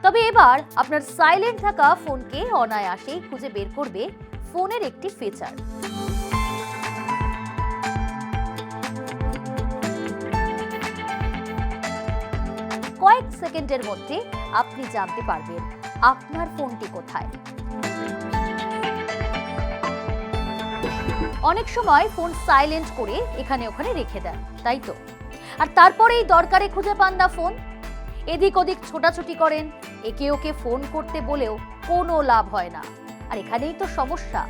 তবে এবার আপনার সাইলেন্ট থাকা ফোনকে অনায়াসেই খুঁজে বের করবে ফোনের একটি ফিচার। কয়েক সেকেন্ডের মধ্যে আপনি জানতে পারবেন আপনার ফোনটি কোথায়। অনেক সময় ফোন সাইলেন্ট করে এখানে ওখানে রেখে দেন, তাই তো? আর তারপরেই দরকারে খুঁজে পান না ফোন। এদিক ওদিক ছোটাছুটি করেন, একে ওকে ফোন করতে বলেও কোনো লাভ হয় না। আর এখানেই তো সমস্যা।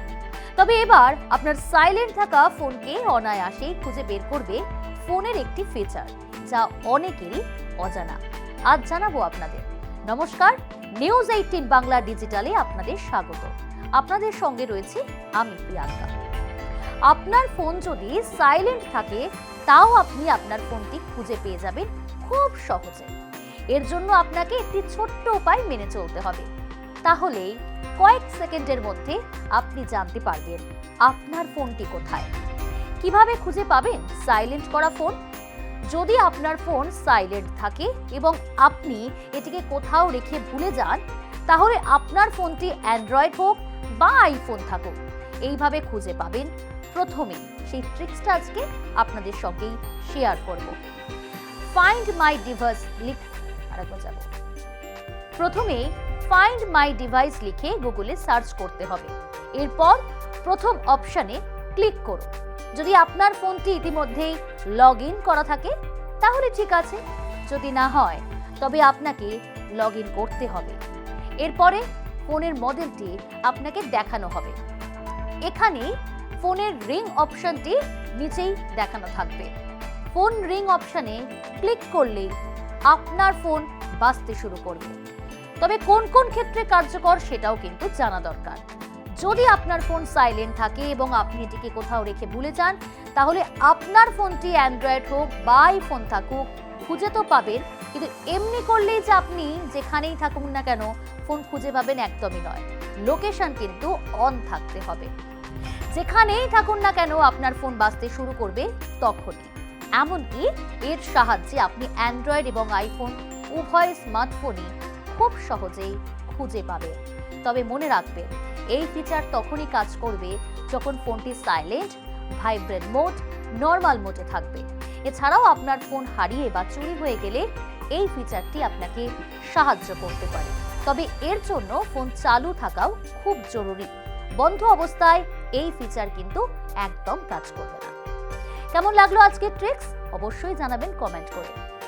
তবে এবার আপনার সাইলেন্ট থাকা ফোনকে অনায়াসেই খুঁজে বের করবে ফোনের একটি ফিচার, যা অনেকেরই অজানা। আজ জানাবো আপনাদের। নমস্কার, নিউজ 18 বাংলা ডিজিটালে আপনাদের স্বাগত। আপনাদের সঙ্গে রয়েছে আমি প্রিয়াঙ্কা। আপনার ফোন যদি সাইলেন্ট থাকে, তাও আপনি আপনার ফোনটি খুঁজে পেয়ে যাবেন খুব সহজে। এর জন্য আপনাকে একটি ছোট্ট উপায় মেনে চলতে হবে। তাহলেই কয়েক সেকেন্ডের মধ্যে আপনি জানতে পারবেন আপনার ফোনটি কোথায়। কিভাবে খুঁজে পাবেন সাইলেন্ট করা ফোন? যদি আপনার ফোন সাইলেন্ট থাকে এবং আপনি এটিকে কোথাও রেখে ভুলে যান, তাহলে আপনার ফোনটি অ্যান্ড্রয়েড হোক বা আইফোন থাকুক, এইভাবে খুঁজে পাবেন। প্রথমে সেই ট্রিক্সটা আজকে আপনাদের সঙ্গেই শেয়ার করব। ফাইন্ড মাই ডিভাইস প্রথমে ফাইন্ড মাই ডিভাইস লিখে গুগলে সার্চ করতে হবে। এরপর প্রথম অপশনে ক্লিক করুন। যদি আপনার ফোনটি ইতিমধ্যেই লগ ইন করা থাকে তাহলে ঠিক আছে, যদি না হয় তবে আপনাকে লগ ইন করতে হবে। এরপরে ফোনের মডেলটি আপনাকে দেখানো হবে। এখানে ফোনের রিং অপশনটি নিচেই দেখানো থাকবে। ফোন রিং অপশনে ক্লিক করলেই আপনার ফোন বাজতে শুরু করবে। তবে কোন কোন ক্ষেত্রে কার্যকর সেটাও কিন্তু জানা দরকার। যদি আপনার ফোন সাইলেন্ট থাকে এবং আপনি এটিকে কোথাও রেখে ভুলে যান, তাহলে আপনার ফোনটি অ্যান্ড্রয়েড হোক বা আইফোন থাকুক, খুঁজে তো পাবেন, কিন্তু এমনি করলেই যে আপনি যেখানেই থাকুন না কেন ফোন খুঁজে পাবেন একদমই নয়। লোকেশন কিন্তু অন থাকতে হবে। যেখানেই থাকুন না কেন আপনার ফোন বাজতে শুরু করবে তখনই। এমনকি এর সাহায্যে আপনি অ্যান্ড্রয়েড এবং আইফোন উভয় স্মার্টফোনই খুব সহজেই খুঁজে পাবেন। তবে মনে রাখবেন, এই ফিচার তখনই কাজ করবে যখন ফোনটি সাইলেন্ট, ভাইব্রেট মোড, নর্মাল মোডে থাকবে। এছাড়াও আপনার ফোন হারিয়ে বা চুরি হয়ে গেলে এই ফিচারটি আপনাকে সাহায্য করতে পারে। তবে এর জন্য ফোন চালু থাকাও খুব জরুরি। বন্ধ অবস্থায় এই ফিচার কিন্তু একদম কাজ করবে না। কেমন লাগলো আজকের ট্রিক্স? অবশ্যই জানাবেন কমেন্ট করে।